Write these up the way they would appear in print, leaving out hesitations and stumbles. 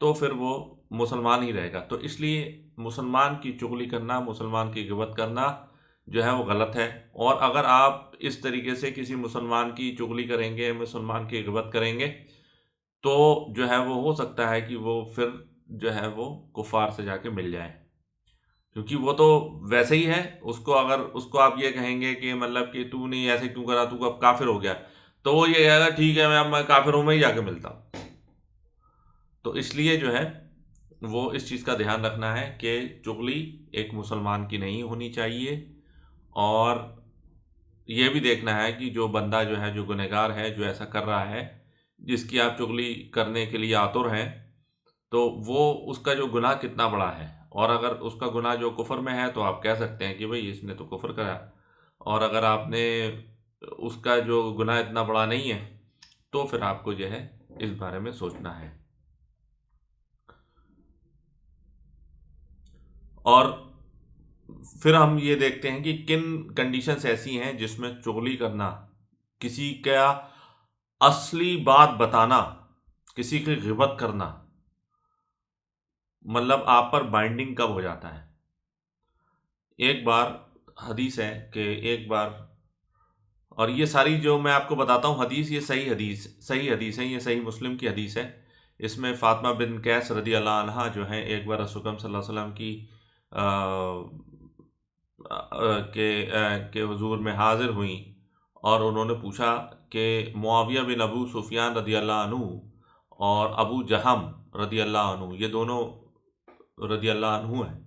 تو پھر وہ مسلمان ہی رہے گا. تو اس لیے مسلمان کی چغلی کرنا، مسلمان کی غیبت کرنا جو ہے وہ غلط ہے. اور اگر آپ اس طریقے سے کسی مسلمان کی چغلی کریں گے، مسلمان کی غیبت کریں گے، تو جو ہے وہ ہو سکتا ہے کہ وہ پھر جو ہے وہ کفار سے جا کے مل جائے، کیونکہ وہ تو ویسے ہی ہے. اگر اس کو آپ یہ کہیں گے کہ مطلب کہ تو نہیں ایسے کیوں کرا، تو اب کافر ہو گیا، تو وہ یہ کہے گا ٹھیک ہے میں کافر ہوں، میں ہی جا کے ملتا ہوں. تو اس لیے جو ہے وہ اس چیز کا دھیان رکھنا ہے کہ چغلی ایک مسلمان کی نہیں ہونی چاہیے. اور یہ بھی دیکھنا ہے کہ جو بندہ جو ہے، جو گنہگار ہے، جو ایسا کر رہا ہے، جس کی آپ چغلی کرنے کے لیے آتر ہیں، تو وہ اس کا جو گناہ کتنا بڑا ہے. اور اگر اس کا گناہ جو کفر میں ہے تو آپ کہہ سکتے ہیں کہ بھئی اس نے تو کفر کرا. اور اگر آپ نے اس کا جو گناہ اتنا بڑا نہیں ہے تو پھر آپ کو جو ہے اس بارے میں سوچنا ہے. اور پھر ہم یہ دیکھتے ہیں کہ کن کنڈیشنز ایسی ہیں جس میں چغلی کرنا، کسی کا اصلی بات بتانا، کسی کی غیبت کرنا، مطلب آپ پر بائنڈنگ کب ہو جاتا ہے. ایک بار حدیث ہے کہ ایک بار، اور یہ ساری جو میں آپ کو بتاتا ہوں حدیث، یہ صحیح حدیث ہے، یہ صحیح مسلم کی حدیث ہے. اس میں فاطمہ بن قیس رضی اللہ عنہا جو ہے ایک بار رسول اکرم صلی اللہ علیہ وسلم کی کہ حضور میں حاضر ہوئیں، اور انہوں نے پوچھا کہ معاویہ بن ابو سفیان رضی اللہ عنہ اور ابو جہم رضی اللہ عنہ، یہ دونوں رضی اللہ عنہ ہیں.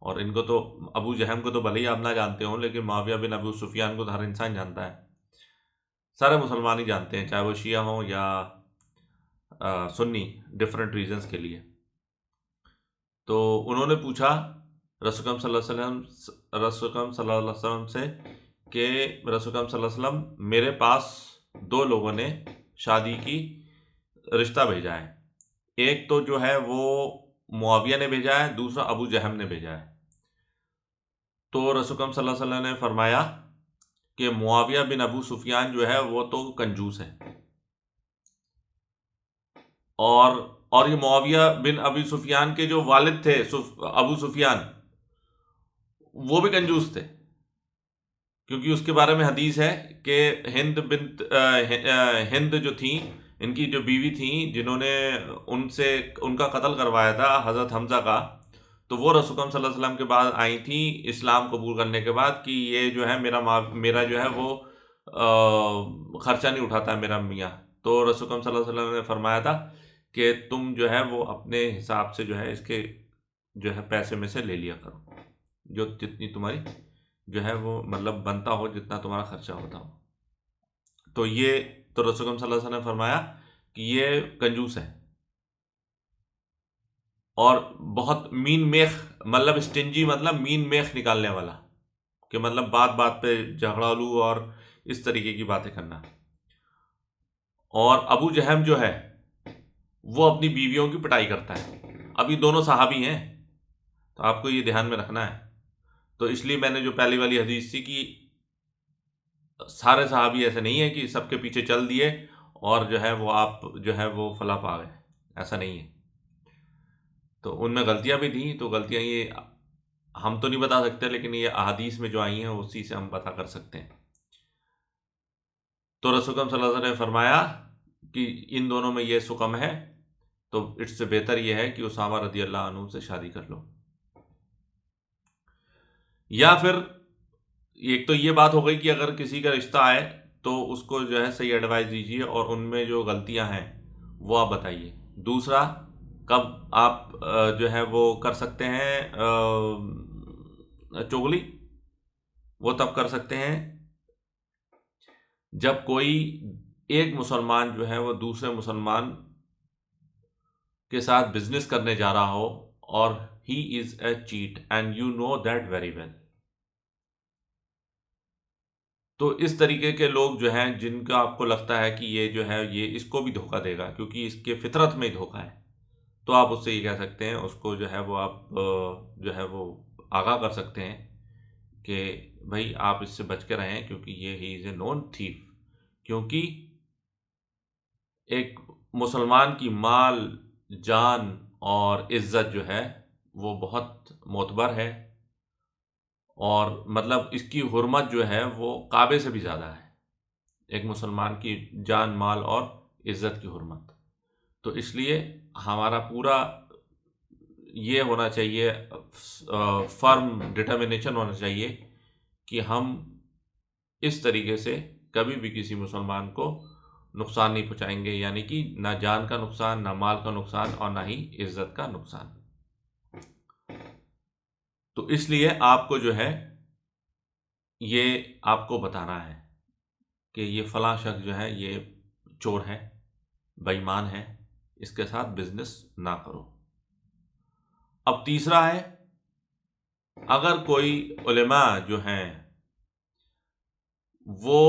اور ان کو تو، ابو جہم کو تو بھلے ہی آپ نہ جانتے ہوں، لیکن معاویہ بن ابو سفیان کو تو ہر انسان جانتا ہے، سارے مسلمان ہی جانتے ہیں، چاہے وہ شیعہ ہوں یا سنی، ڈفرینٹ ریزنز کے لیے. تو انہوں نے پوچھا رسول اکرم صلی اللہ علیہ وسلم سے کہ رسول اکرم صلی اللہ علیہ وسلم، میرے پاس دو لوگوں نے شادی کی رشتہ بھیجا ہے، ایک تو جو ہے وہ معاویہ نے بھیجا ہے، دوسرا ابو جہم نے بھیجا ہے. تو رسول اکرم صلی اللہ علیہ وسلم نے فرمایا کہ معاویہ بن ابو سفیان جو ہے وہ تو کنجوس ہے، اور یہ معاویہ بن ابی سفیان کے جو والد تھے ابو سفیان، وہ بھی کنجوس تھے، کیونکہ اس کے بارے میں حدیث ہے کہ ہند جو تھیں، ان کی جو بیوی تھیں، جنہوں نے ان کا قتل کروایا تھا حضرت حمزہ کا، تو وہ رسول اکرم صلی اللہ علیہ وسلم کے بعد آئی تھیں اسلام قبول کرنے کے بعد کہ یہ جو ہے میرا جو ہے وہ خرچہ نہیں اٹھاتا ہے میرا میاں. تو رسول اکرم صلی اللہ علیہ وسلم نے فرمایا تھا کہ تم جو ہے وہ اپنے حساب سے جو ہے اس کے جو ہے پیسے میں سے لے لیا کرو، جو جتنی تمہاری جو ہے وہ مطلب بنتا ہو، جتنا تمہارا خرچہ ہوتا ہو. تو رسول اکرم صلی اللہ علیہ وسلم نے فرمایا کہ یہ کنجوس ہے، اور بہت مین میخ، مطلب اسٹنجی، مطلب مین میخ نکالنے والا، کہ مطلب بات بات پہ جھگڑالو اور اس طریقے کی باتیں کرنا. اور ابو جہم جو ہے وہ اپنی بیویوں کی پٹائی کرتا ہے. اب یہ دونوں صحابی ہیں، تو آپ کو یہ دھیان میں رکھنا ہے. تو اس لیے میں نے جو پہلی والی حدیث تھی کہ سارے صحابی ایسے نہیں ہیں کہ سب کے پیچھے چل دیے اور جو ہے وہ آپ جو ہے وہ فلاح پا گئے، ایسا نہیں ہے. تو ان میں غلطیاں بھی تھیں، تو غلطیاں یہ ہم تو نہیں بتا سکتے، لیکن یہ احادیث میں جو آئی ہیں اسی سے ہم پتہ کر سکتے ہیں. تو رسول اکرم صلی اللہ علیہ وسلم نے فرمایا کہ ان دونوں میں یہ سکم ہے، تو اس سے بہتر یہ ہے کہ اسامہ رضی اللہ عنہ سے شادی کر لو. یا پھر ایک تو یہ بات ہو گئی کہ اگر کسی کا رشتہ آئے تو اس کو جو ہے صحیح ایڈوائز دیجیے، اور ان میں جو غلطیاں ہیں وہ آپ بتائیے. دوسرا، کب آپ جو ہے وہ کر سکتے ہیں چغلی؟ وہ تب کر سکتے ہیں جب کوئی ایک مسلمان جو ہے وہ دوسرے مسلمان کے ساتھ بزنس کرنے جا رہا ہو، اور he is a cheat and you know that very well. تو اس طریقے کے لوگ جو ہیں جن کا آپ کو لگتا ہے کہ یہ جو ہے یہ اس کو بھی دھوکہ دے گا، کیونکہ اس کے فطرت میں ہی دھوکہ ہے، تو آپ اس سے یہ کہہ سکتے ہیں، اس کو جو ہے وہ آپ جو ہے وہ آگاہ کر سکتے ہیں کہ بھائی آپ اس سے بچ کے رہیں، کیونکہ یہ ہی از اے نون تھیف. کیونکہ ایک مسلمان کی مال، جان اور عزت جو ہے وہ بہت معتبر ہے، اور مطلب اس کی حرمت جو ہے وہ کعبے سے بھی زیادہ ہے، ایک مسلمان کی جان، مال اور عزت کی حرمت۔ تو اس لیے ہمارا پورا یہ ہونا چاہیے، فرم ڈٹرمنیشن ہونا چاہیے کہ ہم اس طریقے سے کبھی بھی کسی مسلمان کو نقصان نہیں پہنچائیں گے، یعنی کہ نہ جان کا نقصان، نہ مال کا نقصان، اور نہ ہی عزت کا نقصان۔ تو اس لیے آپ کو جو ہے یہ آپ کو بتانا ہے کہ یہ فلاں شخص جو ہے یہ چور ہے، بے ایمان ہے، اس کے ساتھ بزنس نہ کرو۔ اب تیسرا ہے، اگر کوئی علماء جو ہیں وہ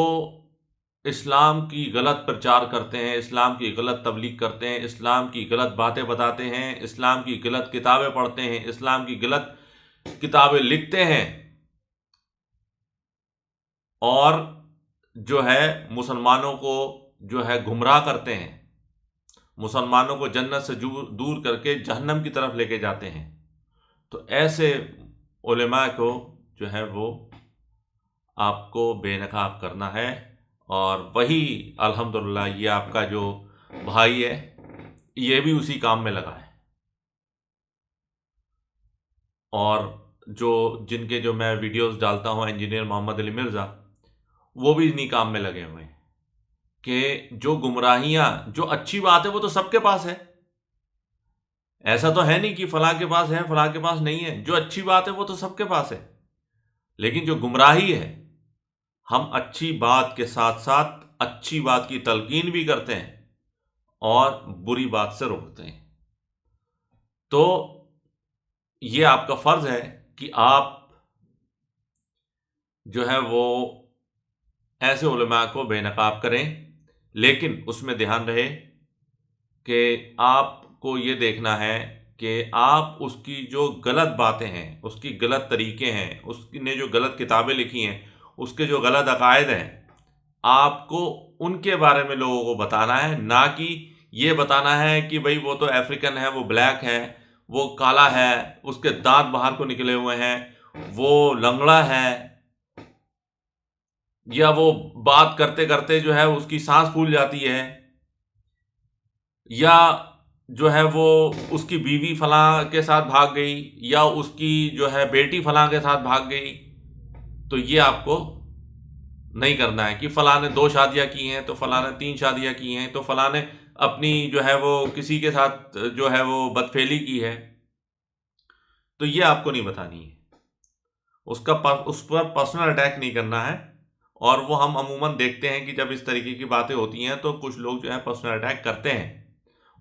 اسلام کی غلط پرچار کرتے ہیں، اسلام کی غلط تبلیغ کرتے ہیں، اسلام کی غلط باتیں بتاتے ہیں، اسلام کی غلط کتابیں پڑھتے ہیں، اسلام کی غلط کتابیں لکھتے ہیں، اور جو ہے مسلمانوں کو جو ہے گمراہ کرتے ہیں، مسلمانوں کو جنت سے دور کر کے جہنم کی طرف لے کے جاتے ہیں، تو ایسے علماء کو جو ہے وہ آپ کو بے نقاب کرنا ہے۔ اور وہی الحمدللہ یہ آپ کا جو بھائی ہے یہ بھی اسی کام میں لگا ہے، اور جن کے جو میں ویڈیوز ڈالتا ہوں، انجینئر محمد علی مرزا، وہ بھی انہی کام میں لگے ہوئے ہیں کہ جو گمراہیاں، جو اچھی بات ہے وہ تو سب کے پاس ہے، ایسا تو ہے نہیں کہ فلاں کے پاس ہے فلاں کے پاس نہیں ہے، جو اچھی بات ہے وہ تو سب کے پاس ہے، لیکن جو گمراہی ہے، ہم اچھی بات کے ساتھ ساتھ اچھی بات کی تلقین بھی کرتے ہیں اور بری بات سے روکتے ہیں۔ تو یہ آپ کا فرض ہے کہ آپ جو ہے وہ ایسے علماء کو بے نقاب کریں، لیکن اس میں دھیان رہے کہ آپ کو یہ دیکھنا ہے کہ آپ اس کی جو غلط باتیں ہیں، اس کی غلط طریقے ہیں، اس نے جو غلط کتابیں لکھی ہیں، اس کے جو غلط عقائد ہیں، آپ کو ان کے بارے میں لوگوں کو بتانا ہے، نہ کہ یہ بتانا ہے کہ بھئی وہ تو افریقن ہے، وہ بلیک ہے، وہ کالا ہے، اس کے دانت باہر کو نکلے ہوئے ہیں، وہ لنگڑا ہے، یا وہ بات کرتے کرتے جو ہے اس کی سانس پھول جاتی ہے، یا جو ہے وہ اس کی بیوی فلاں کے ساتھ بھاگ گئی، یا اس کی جو ہے بیٹی فلاں کے ساتھ بھاگ گئی۔ تو یہ آپ کو نہیں کرنا ہے کہ فلاں نے 2 شادیاں کی ہیں، تو فلاں نے 3 شادیاں کی ہیں، تو فلاں نے اپنی جو ہے وہ کسی کے ساتھ جو ہے وہ بدفعلی کی ہے، تو یہ آپ کو نہیں بتانی ہے، اس پر پرسنل اٹیک نہیں کرنا ہے۔ اور وہ ہم عموماً دیکھتے ہیں کہ جب اس طریقے کی باتیں ہوتی ہیں تو کچھ لوگ جو ہے پرسنل اٹیک کرتے ہیں،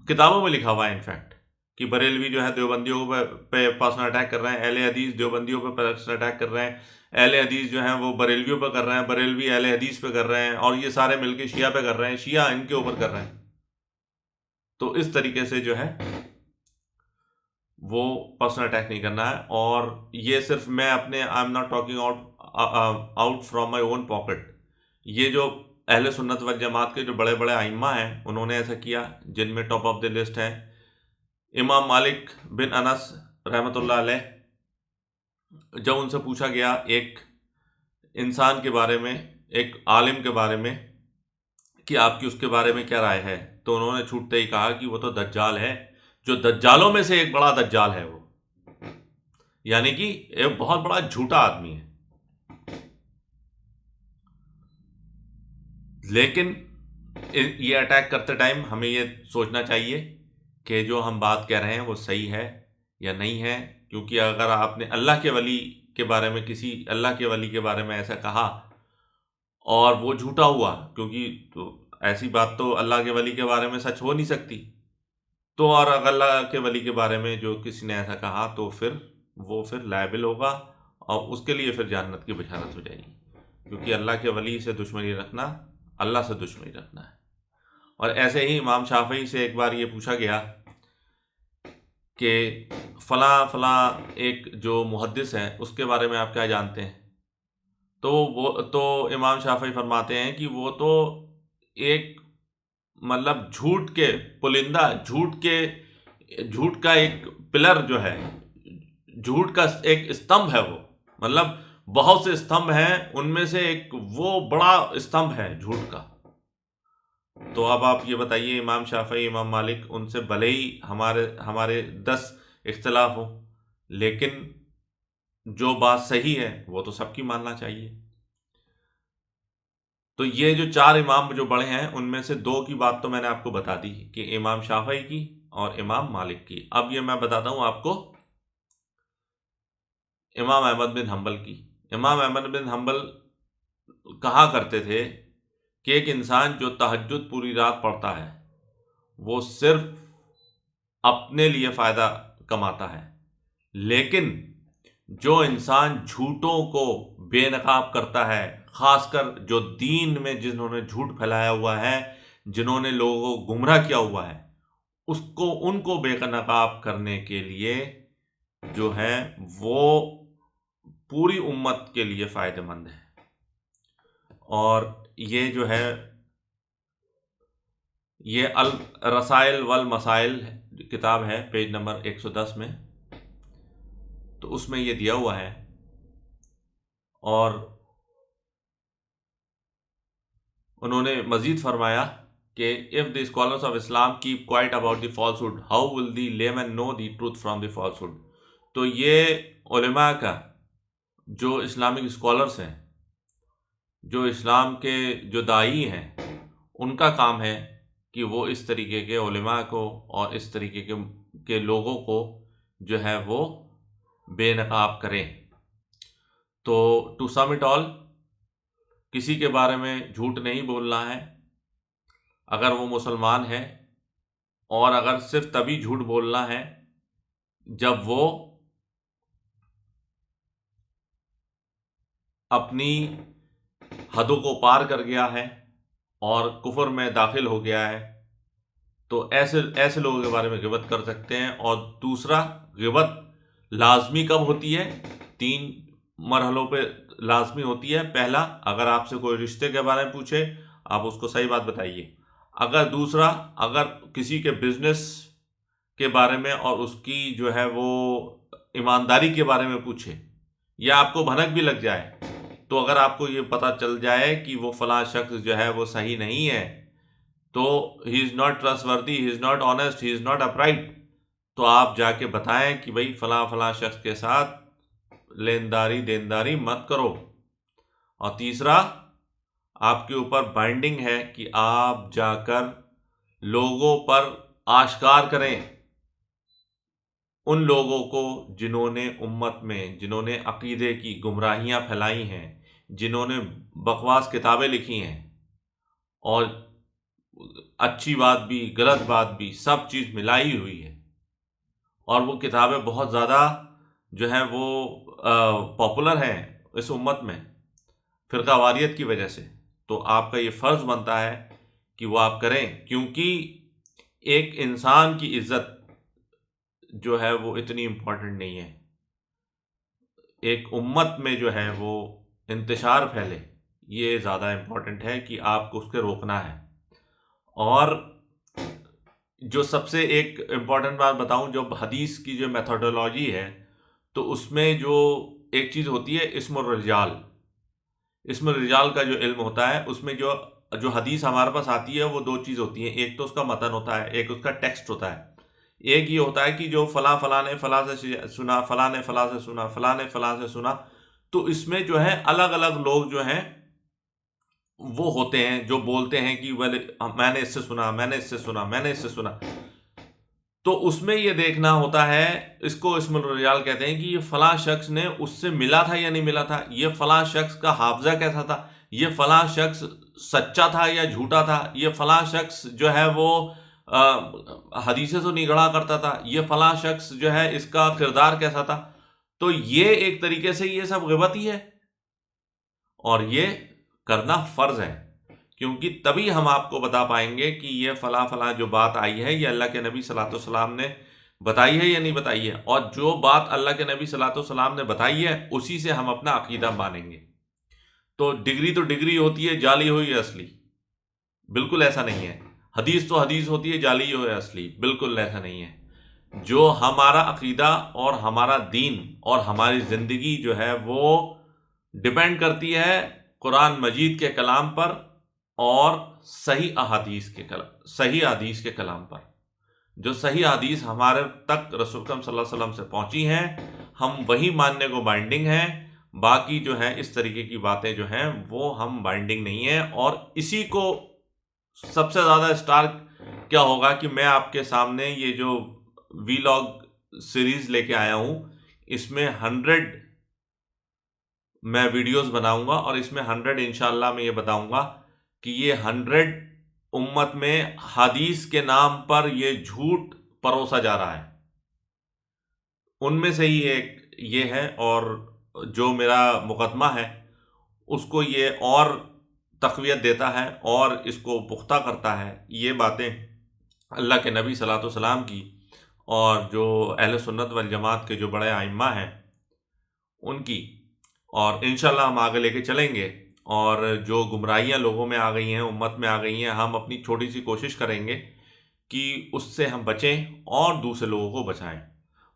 کتابوں میں لکھا ہوا ہے انفیکٹ کہ بریلوی جو ہے دیوبندیوں پہ پرسنل اٹیک کر رہے ہیں، اہل حدیث دیوبندیوں پہ پرسنل اٹیک کر رہے ہیں، اہل حدیث جو ہیں وہ بریلویوں پہ کر رہے ہیں، بریلوی اہل حدیث پہ کر رہے ہیں، اور یہ سارے مل کے شیعہ پہ کر رہے ہیں، شیعہ ان کے اوپر کر رہے ہیں۔ تو اس طریقے سے جو ہے وہ پرسنل اٹیک نہیں کرنا ہے۔ اور یہ صرف میں اپنے I am not talking out from my own pocket, یہ جو اہل سنت والجماعت کے جو بڑے بڑے ائمہ ہیں انہوں نے ایسا کیا، جن میں ٹاپ آف دی لسٹ ہے امام مالک بن انس رحمۃ اللہ علیہ۔ جب ان سے پوچھا گیا ایک انسان کے بارے میں، ایک عالم کے بارے میں، کہ آپ کی اس کے بارے میں کیا رائے ہے، تو انہوں نے چھوٹتے ہی کہا کہ وہ تو دجال ہے، جو دجالوں میں سے ایک بڑا دجال ہے وہ، یعنی کہ ایک بہت بڑا جھوٹا آدمی ہے۔ لیکن یہ اٹیک کرتے ٹائم ہمیں یہ سوچنا چاہیے کہ جو ہم بات کہہ رہے ہیں وہ صحیح ہے یا نہیں ہے، کیونکہ اگر آپ نے اللہ کے ولی کے بارے میں، کسی اللہ کے ولی کے بارے میں ایسا کہا اور وہ جھوٹا ہوا، کیونکہ تو ایسی بات تو اللہ کے ولی کے بارے میں سچ ہو نہیں سکتی، تو اور اگر اللہ کے ولی کے بارے میں جو کسی نے ایسا کہا تو پھر وہ لائبل ہوگا، اور اس کے لیے پھر جہنت کی بشارت ہو جائے گی، کیونکہ اللہ کے ولی سے دشمنی رکھنا اللہ سے دشمنی رکھنا ہے۔ اور ایسے ہی امام شافعی سے ایک بار یہ پوچھا گیا کہ فلاں فلاں ایک جو محدث ہے اس کے بارے میں آپ کیا جانتے ہیں، تو امام شافعی فرماتے ہیں کہ وہ تو ایک مطلب جھوٹ کے پلندہ، جھوٹ کے جھوٹ کا ایک پلر جو ہے، جھوٹ کا ایک استمبھ ہے وہ، مطلب بہت سے استمبھ ہیں، ان میں سے ایک وہ بڑا استمبھ ہے جھوٹ کا۔ تو اب آپ یہ بتائیے، امام شافعی، امام مالک، ان سے بھلے ہی ہمارے 10 اختلاف ہوں، لیکن جو بات صحیح ہے وہ تو سب کی ماننا چاہیے۔ تو یہ جو 4 امام جو بڑے ہیں، ان میں سے 2 کی بات تو میں نے آپ کو بتا دی کہ امام شافعی کی اور امام مالک کی۔ اب یہ میں بتاتا ہوں آپ کو امام احمد بن حنبل کی۔ امام احمد بن حنبل کہا کرتے تھے کہ ایک انسان جو تہجد پوری رات پڑھتا ہے وہ صرف اپنے لیے فائدہ کماتا ہے، لیکن جو انسان جھوٹوں کو بے نقاب کرتا ہے، خاص کر جو دین میں جنہوں نے جھوٹ پھیلایا ہوا ہے، جنہوں نے لوگوں کو گمراہ کیا ہوا ہے، ان کو بے نقاب کرنے کے لیے جو ہے وہ پوری امت کے لیے فائدہ مند ہے۔ اور یہ جو ہے یہ الرسائل والمسائل کتاب ہے، پیج نمبر 110 میں، تو اس میں یہ دیا ہوا ہے۔ اور انہوں نے مزید فرمایا کہ if the scholars of Islam keep quiet about the falsehood, how will the layman know the truth from the falsehood؟ تو یہ علماء کا، جو اسلامک اسکالرس ہیں، جو اسلام کے جو داعی ہیں، ان کا کام ہے کہ وہ اس طریقے کے علماء کو اور اس طریقے کے لوگوں کو جو ہے وہ بے نقاب کریں۔ تو ٹو سم اٹ آل، کسی کے بارے میں جھوٹ نہیں بولنا ہے اگر وہ مسلمان ہے، اور اگر صرف تبھی جھوٹ بولنا ہے جب وہ اپنی حدوں کو پار کر گیا ہے اور کفر میں داخل ہو گیا ہے، تو ایسے لوگوں کے بارے میں غیبت کر سکتے ہیں۔ اور دوسرا، غیبت لازمی کب ہوتی ہے؟ 3 مرحلوں پہ لازمی ہوتی ہے۔ پہلا، اگر آپ سے کوئی رشتے کے بارے میں پوچھے، آپ اس کو صحیح بات بتائیے۔ دوسرا، اگر کسی کے بزنس کے بارے میں اور اس کی جو ہے وہ ایمانداری کے بارے میں پوچھے، یا آپ کو بھنک بھی لگ جائے، تو اگر آپ کو یہ پتہ چل جائے کہ وہ فلاں شخص جو ہے وہ صحیح نہیں ہے، تو ہی از ناٹ ٹرسٹ وردی، ہی is not honest, he is not upright, تو آپ جا کے بتائیں کہ بھائی فلاں فلاں شخص کے ساتھ لینداری دینداری مت کرو۔ اور تیسرا، آپ کے اوپر بائنڈنگ ہے کہ آپ جا کر لوگوں پر آشکار کریں، ان لوگوں کو جنہوں نے امت میں، جنہوں نے عقیدے کی گمراہیاں پھیلائی ہیں، جنہوں نے بکواس کتابیں لکھی ہیں، اور اچھی بات بھی غلط بات بھی سب چیز ملائی ہوئی ہے، اور وہ کتابیں بہت زیادہ جو ہیں وہ پاپولر ہیں اس امت میں فرقہ واریت کی وجہ سے، تو آپ کا یہ فرض بنتا ہے کہ وہ آپ کریں، کیونکہ ایک انسان کی عزت جو ہے وہ اتنی امپورٹنٹ نہیں ہے، ایک امت میں جو ہے وہ انتشار پھیلے یہ زیادہ امپورٹنٹ ہے کہ آپ کو اس کے روکنا ہے۔ اور جو سب سے ایک امپورٹنٹ بات بتاؤں، جو حدیث کی جو میتھڈولوجی ہے، تو اس میں جو ایک چیز ہوتی ہے اسم الرجال، اسم الرجال کا جو علم ہوتا ہے، اس میں جو حدیث ہمارے پاس آتی ہے وہ 2 چیز ہوتی ہیں، ایک تو اس کا متن ہوتا ہے، ایک اس کا ٹیکسٹ ہوتا ہے۔ ایک یہ ہوتا ہے کہ جو فلاں نے فلاں سے سنا، فلاں نے فلاں سے سنا، فلاں نے فلاں سے سنا، تو اس میں جو ہے الگ الگ لوگ جو ہیں وہ ہوتے ہیں جو بولتے ہیں کہ میں نے اس سے سنا، میں نے اس سے سنا، میں نے اس سے سنا، تو اس میں یہ دیکھنا ہوتا ہے، اس کو اسم الرجال کہتے ہیں، کہ یہ فلاں شخص نے اس سے ملا تھا یا نہیں ملا تھا، یہ فلاں شخص کا حافظہ کیسا تھا، یہ فلاں شخص سچا تھا یا جھوٹا تھا، یہ فلاں شخص جو ہے وہ حدیثیں تو نہیں گڑا کرتا تھا، یہ فلاں شخص جو ہے اس کا کردار کیسا تھا۔ تو یہ ایک طریقے سے یہ سب غیبت ہی ہے، اور یہ کرنا فرض ہے، کیونکہ تبھی ہم آپ کو بتا پائیں گے کہ یہ فلاں فلاں جو بات آئی ہے یہ اللہ کے نبی صلی اللہ علیہ وسلم نے بتائی ہے یا نہیں بتائی ہے، اور جو بات اللہ کے نبی صلی اللہ علیہ وسلم نے بتائی ہے اسی سے ہم اپنا عقیدہ مانیں گے۔ تو ڈگری ہوتی ہے، جعلی ہوئی اصلی، بالکل ایسا نہیں ہے۔ حدیث تو حدیث ہوتی ہے، جعلی ہو یا اصلی، بالکل ایسا نہیں ہے۔ جو ہمارا عقیدہ اور ہمارا دین اور ہماری زندگی جو ہے وہ ڈیپینڈ کرتی ہے قرآن مجید کے کلام پر اور صحیح حدیث کے کلام پر. جو صحیح حدیث ہمارے تک رسول اکرم صلی اللہ علیہ وسلم سے پہنچی ہیں ہم وہی ماننے کو بائنڈنگ ہیں. باقی جو ہے اس طریقے کی باتیں جو ہیں وہ ہم بائنڈنگ نہیں ہیں. اور اسی کو سب سے زیادہ اسٹار کیا ہوگا کہ میں آپ کے سامنے یہ جو ویلاگ سیریز لے کے آیا ہوں اس میں 100 میں ویڈیوز بناؤں گا اور اس میں 100 انشاءاللہ میں یہ بتاؤں گا کہ یہ 100 امت میں حدیث کے نام پر یہ جھوٹ پروسا جا رہا ہے. ان میں سے ہی ایک یہ ہے اور جو میرا مقدمہ ہے اس کو یہ اور تقویت دیتا ہے اور اس کو پختہ کرتا ہے. یہ باتیں اللہ کے نبی صلی اللہ علیہ وسلم کی اور جو اہل سنت والجماعت کے جو بڑے ائمہ ہیں ان کی. اور انشاءاللہ ہم آگے لے کے چلیں گے. اور جو گمراہیاں لوگوں میں آ گئی ہیں امت میں آ گئی ہیں ہم اپنی چھوٹی سی کوشش کریں گے کہ اس سے ہم بچیں اور دوسرے لوگوں کو بچائیں.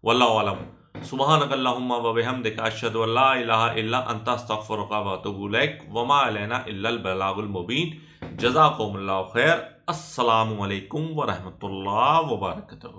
واللہ اعلم. سبحانک اللہم و بحمدک اشہد ان لا الہ الا انت استغفرک و اتوب الیک وما علینا الا البلاغ المبین. جزاکم اللہ خیر. السلام علیکم ورحمۃ اللہ وبرکاتہ.